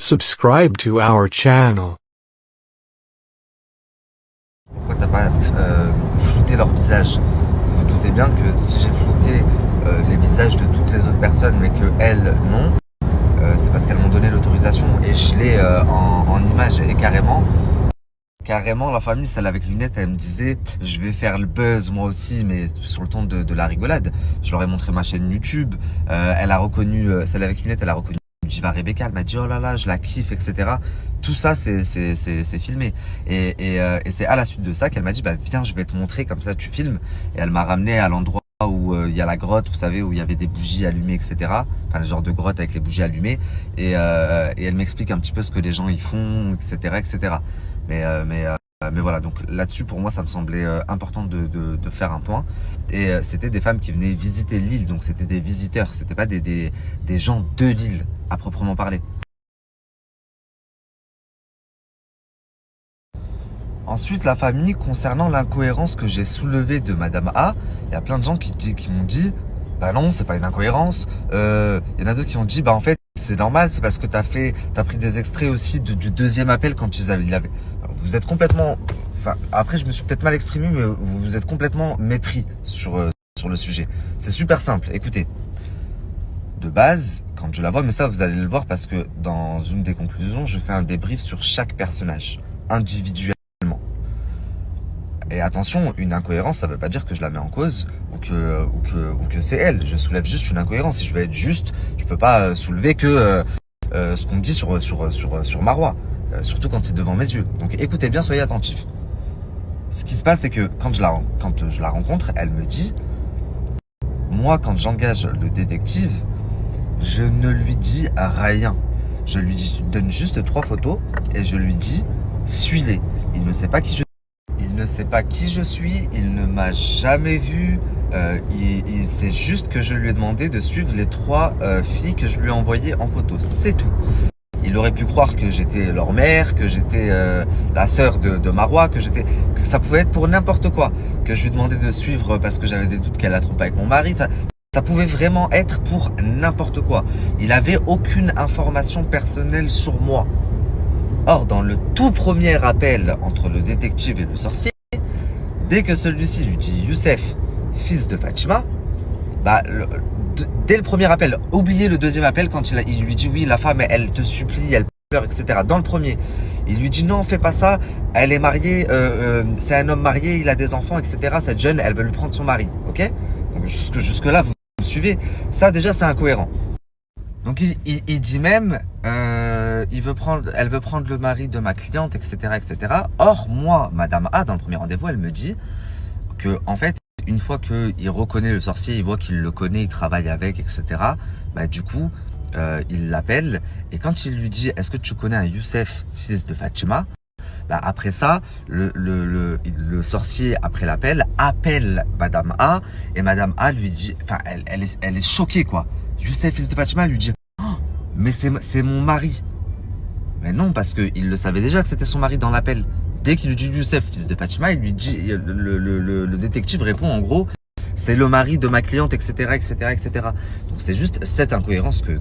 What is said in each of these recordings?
Subscribe to our channel. Pourquoi t'as pas flouté leur visage? Vous vous doutez bien que si j'ai flouté les visages de toutes les autres personnes, mais que elles non, c'est parce qu'elles m'ont donné l'autorisation et je l'ai en image. Et carrément, la famille, celle avec lunettes, elle me disait je vais faire le buzz moi aussi, mais sur le ton de la rigolade. Je leur ai montré ma chaîne YouTube. Elle a reconnu, celle avec lunettes, elle a reconnu Diva Rebecca. Elle m'a dit oh là là, je la kiffe, etc. Tout ça, c'est filmé. Et c'est à la suite de ça qu'elle m'a dit bah viens, je vais te montrer, comme ça tu filmes. Et elle m'a ramené à l'endroit où il y a la grotte, vous savez, où il y avait des bougies allumées, etc. Enfin, le genre de grotte avec les bougies allumées. Et elle m'explique un petit peu ce que les gens y font, etc., etc. Mais voilà, donc là-dessus, pour moi, ça me semblait important de faire un point. Et c'était des femmes qui venaient visiter l'île, donc c'était des visiteurs, c'était pas des gens de l'île, à proprement parler. Ensuite, la famille, concernant l'incohérence que j'ai soulevée de Madame A, il y a plein de gens qui m'ont dit bah non, c'est pas une incohérence. Il y en a d'autres qui ont dit bah en fait, c'est normal, c'est parce que t'as pris des extraits aussi du deuxième appel quand il avait. Vous êtes complètement. Enfin, après, je me suis peut-être mal exprimé, mais vous êtes complètement mépris sur le sujet. C'est super simple. Écoutez, de base, quand je la vois, mais ça, vous allez le voir parce que dans une des conclusions, je fais un débrief sur chaque personnage individuellement. Et attention, une incohérence, ça veut pas dire que je la mets en cause ou que c'est elle. Je soulève juste une incohérence. Si je veux être juste, je peux pas soulever que ce qu'on me dit sur Marois. Surtout quand c'est devant mes yeux. Donc écoutez bien, soyez attentifs. Ce qui se passe, c'est que quand je la rencontre, elle me dit moi, quand j'engage le détective, je ne lui dis rien. Je lui donne juste 3 photos et je lui dis suis-les. Il ne sait pas qui je suis, il ne m'a jamais vu. C'est juste que je lui ai demandé de suivre les 3 filles que je lui ai envoyées en photo. C'est tout. Il aurait pu croire que j'étais leur mère, que j'étais la sœur de Marois, que ça pouvait être pour n'importe quoi. Que je lui demandais de suivre parce que j'avais des doutes qu'elle a trompé avec mon mari. Ça pouvait vraiment être pour n'importe quoi. Il avait aucune information personnelle sur moi. Or, dans le tout premier appel entre le détective et le sorcier, dès que celui-ci lui dit Youssef, fils de Fatima, bah dès le premier appel, oubliez le deuxième appel quand il lui dit oui, la femme elle te supplie, elle pleure, etc. Dans le premier, il lui dit non, fais pas ça, elle est mariée, c'est un homme marié, il a des enfants, etc. Cette jeune, elle veut lui prendre son mari, ok? Donc jusque là, vous me suivez? Ça déjà, c'est incohérent. Donc il dit même, elle veut prendre le mari de ma cliente, etc., etc. Or moi, Madame A, dans le premier rendez-vous, elle me dit que en fait, une fois qu'il reconnaît le sorcier, il voit qu'il le connaît, il travaille avec, etc. Bah du coup, il l'appelle et quand il lui dit est-ce que tu connais un Youssef, fils de Fatima? Bah après ça, le sorcier après l'appel appelle Madame A et Madame A lui dit, enfin elle est choquée quoi. Youssef, fils de Fatima, lui dit oh, mais c'est mon mari. Mais non, parce qu'il le savait déjà que c'était son mari dans l'appel. Dès qu'il lui dit Youssef, fils de Fatima, il lui dit, le détective répond en gros, c'est le mari de ma cliente, etc., etc., etc. Donc c'est juste cette incohérence que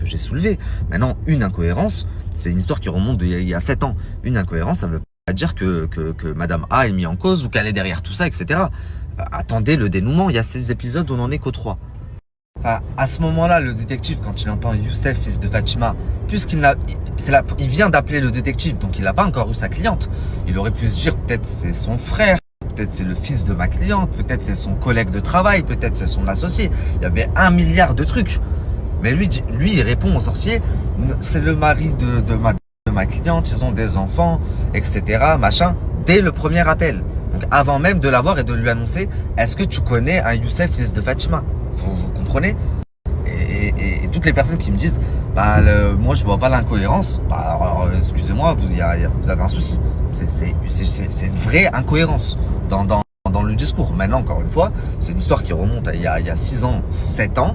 j'ai soulevée. Maintenant, une incohérence, c'est une histoire qui remonte il y a 7 ans. Une incohérence, ça ne veut pas dire que Madame A est mise en cause ou qu'elle est derrière tout ça, etc. Attendez le dénouement, il y a 6 épisodes, on n'en est qu'au 3. Enfin, à ce moment-là, le détective, quand il entend Youssef, fils de Fatima, il vient d'appeler le détective, donc il n'a pas encore eu sa cliente. Il aurait pu se dire, peut-être c'est son frère, peut-être c'est le fils de ma cliente, peut-être c'est son collègue de travail, peut-être c'est son associé. Il y avait 1 milliard de trucs. Mais lui, il répond au sorcier, c'est le mari de ma cliente, ils ont des enfants, etc., machin, dès le premier appel. Donc avant même de l'avoir et de lui annoncer, est-ce que tu connais un Youssef, fils de Fatima? Vous comprenez? Et toutes les personnes qui me disent bah moi je vois pas l'incohérence, bah alors excusez-moi, vous avez un souci. C'est une vraie incohérence dans le discours. Maintenant, encore une fois, c'est une histoire qui remonte à il y a 6 ans, 7 ans.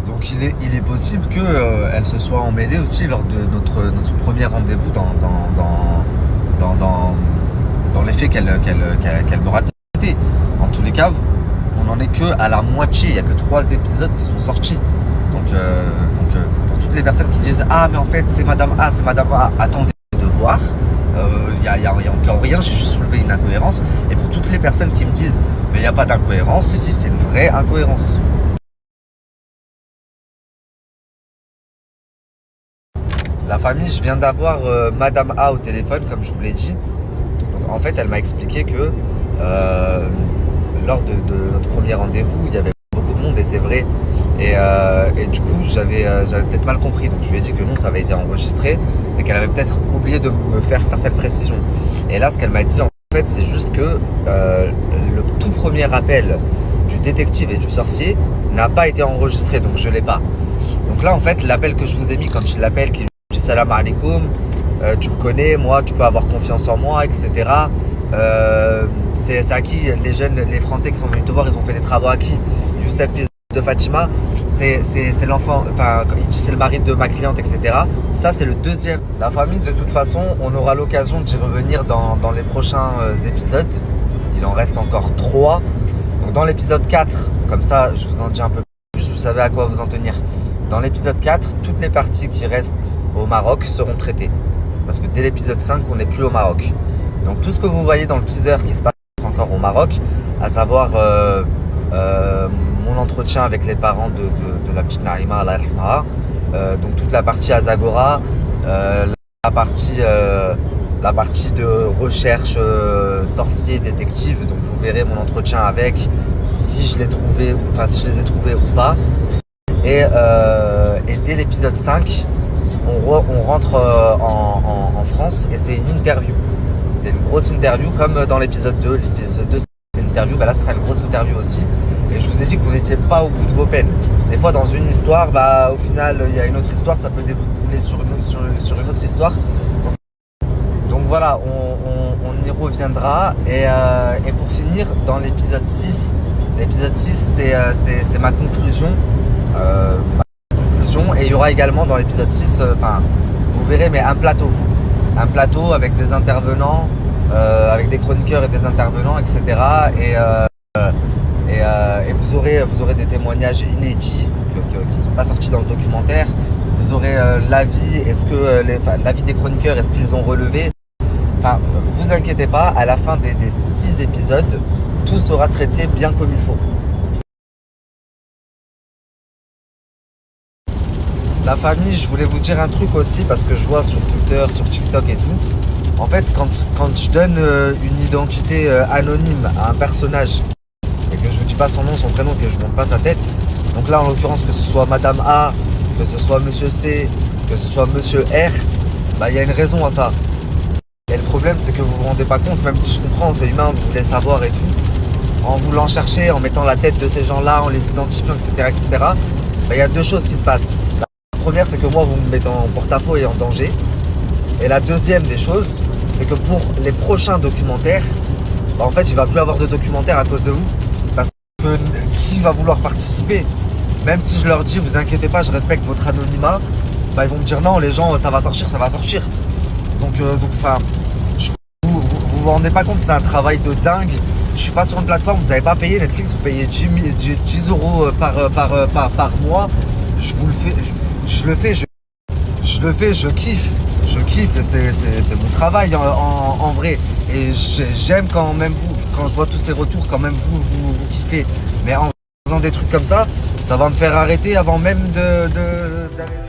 Donc il est possible qu'elle se soit emmêlée aussi lors de notre premier rendez-vous dans les faits qu'elle me racontait. En tous les cas, on n'en est que à la moitié, il n'y a que 3 épisodes qui sont sortis. Donc pour pour toutes les personnes qui disent ah mais en fait c'est Madame A, c'est Madame A, attendez de voir. Il y a encore rien, j'ai juste soulevé une incohérence. Et pour toutes les personnes qui me disent mais il n'y a pas d'incohérence, si c'est une vraie incohérence. La famille, je viens d'avoir Madame A au téléphone, comme je vous l'ai dit. Donc, en fait, elle m'a expliqué que lors de notre premier rendez-vous, il y avait beaucoup de monde et c'est vrai. Et du coup, j'avais peut-être mal compris. Donc, je lui ai dit que non, ça avait été enregistré, mais qu'elle avait peut-être oublié de me faire certaines précisions. Et là, ce qu'elle m'a dit, en fait, c'est juste que le tout premier appel du détective et du sorcier n'a pas été enregistré, donc je l'ai pas. Donc là, en fait, l'appel que je vous ai mis, quand je l'appelle, qui dit salam alaikum, tu me connais, moi, tu peux avoir confiance en moi, etc. C'est à qui les jeunes, les Français qui sont venus te voir, ils ont fait des travaux à qui? Youssef, fils de Fatima, c'est l'enfant, enfin, il dit c'est le mari de ma cliente, etc. Ça, c'est le deuxième. La famille, de toute façon, on aura l'occasion d'y revenir dans les prochains épisodes. Il en reste encore 3. Donc, dans l'épisode 4, comme ça, je vous en dis un peu plus, vous savez à quoi vous en tenir. Dans l'épisode 4, toutes les parties qui restent au Maroc seront traitées. Parce que dès l'épisode 5, on n'est plus au Maroc. Donc tout ce que vous voyez dans le teaser qui se passe encore au Maroc, à savoir mon entretien avec les parents de la petite Naïma, donc toute la partie Azagora, la partie de recherche sorcier détective, donc vous verrez mon entretien avec, si je l'ai trouvé, enfin si je les ai trouvés ou pas. Et dès l'épisode 5, on rentre en France et c'est une interview. C'est une grosse interview comme dans l'épisode 2. L'épisode 2 c'est une interview, là ce sera une grosse interview aussi. Et je vous ai dit que vous n'étiez pas au bout de vos peines. Des fois dans une histoire, au final il y a une autre histoire, ça peut débouler sur une autre histoire. Donc voilà, on y reviendra. Et pour finir, dans l'épisode 6, c'est ma conclusion. Et il y aura également dans l'épisode 6, vous verrez, mais un plateau avec des intervenants, avec des chroniqueurs et des intervenants, etc. Et vous aurez des témoignages inédits qui ne sont pas sortis dans le documentaire. Vous aurez l'avis, l'avis des chroniqueurs, est-ce qu'ils ont relevé. Enfin, vous inquiétez pas, à la fin des 6 épisodes, tout sera traité bien comme il faut. La famille, je voulais vous dire un truc aussi parce que je vois sur Twitter, sur TikTok et tout. En fait, quand je donne une identité anonyme à un personnage et que je ne dis pas son nom, son prénom, que je ne montre pas sa tête, donc là en l'occurrence que ce soit Madame A, que ce soit Monsieur C, que ce soit Monsieur R, il y a une raison à ça. Et le problème c'est que vous vous rendez pas compte, même si je comprends, c'est humain, vous voulez savoir et tout, en voulant chercher, en mettant la tête de ces gens-là, en les identifiant, etc. Il y a 2 choses qui se passent. La première, c'est que moi, vous me mettez en porte-à-faux et en danger. Et la deuxième des choses, c'est que pour les prochains documentaires, en fait, il ne va plus avoir de documentaires à cause de vous. Parce que qui va vouloir participer? Même si je leur dis, vous inquiétez pas, je respecte votre anonymat, ils vont me dire non, les gens, ça va sortir. Donc vous vous rendez pas compte, c'est un travail de dingue. Je suis pas sur une plateforme, vous n'avez pas payé Netflix, vous payez 10 € par mois. Je le fais, je kiffe, et c'est mon travail en vrai. Et j'aime quand même quand je vois tous ces retours, quand même vous kiffez. Mais en faisant des trucs comme ça, ça va me faire arrêter avant même d'aller